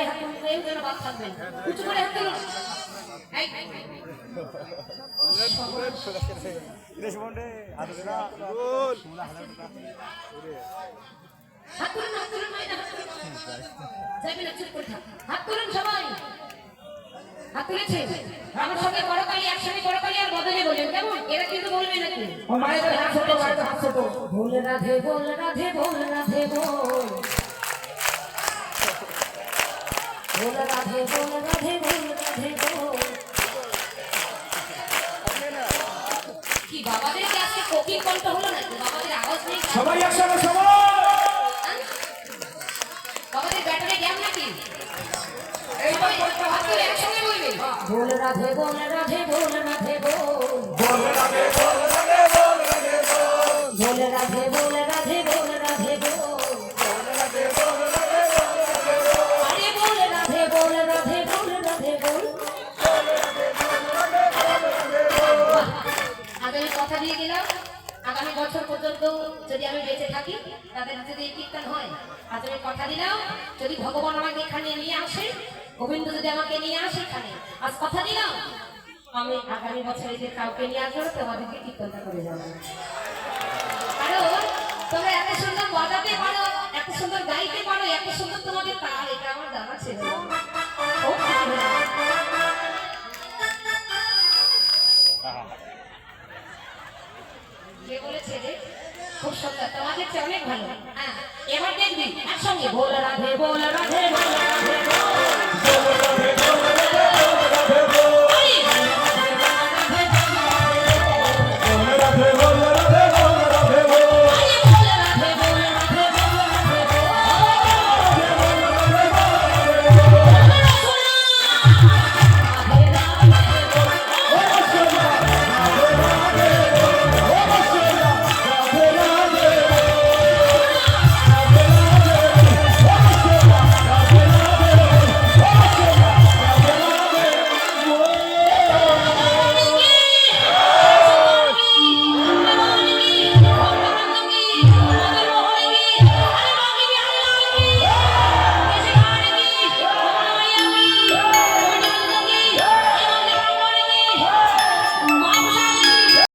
হাত তুলুন, কেউ যেন বাদ থাকবেন, উঁচু করে হাত তুলুন। হাত তুলুন, হাত তুলুন, যাইবেন না, চুপ করে থাক। হাত তুলুন সবাই, হাত তুলেছেন। আমার সঙ্গে করকালি, একসঙ্গে করকালি আর বদলে বলেন, কেমন? এরা কিন্তু বলবে নাকি? মায়েদের হাত ছোট, মায়েদের হাত ছোট। ভোল রাধে, ভোল রাধে, ভোল রাধে, ভোল। ভোল রাধে, ভোল রাধে, ভোল রাধে, ভোল। কি বাবাদের কি আজকে কোকিল কণ্ঠ হলো নাকি? বাবাদের আওয়াজ নেই? সবাই একসঙ্গে, সবাই। বাবাদের ব্যাটারে জ্ঞান নাকি? এইবার বলতে হাত হবে। তুলে একসঙ্গে বলবে, ভোল রাধে, ভোল রাধে, ভোল রাধে, ভোল। বল রাধে, বল রাধে, বল রাধে, বল। ভোল রাধে, ভোল রাধে, ভোল রাধে, ভোল। বল রাধে, বল রাধে, বল রাধে, বল। আরে ভোল রাধে, ভোল রাধে, ভোল রাধে, ভোল। আগামী কথা দিয়ে গেলাম, আগামী বছর পর্যন্ত যদি আমি বেঁচে থাকি, তাদের যদি এই কীর্তন হয়, আজ আমি কথা দিলাম, যদি ভগবান আমাকে এখানে নিয়ে আসে, গোবিন্দ যদি আমাকে নিয়ে আসে এখানে, আজ কথা দিলাম, আমি আগামী বছর এদের কাউকে নিয়ে আসবো, তোমাদেরকে কীর্তনটা করে যাবো। কারণ তোমরা এত সুন্দর বাজাতে পারো, এত সুন্দর গাইতে পারো, এত সুন্দর তোমাদের তাল, এটা আমার জানা ছিল না।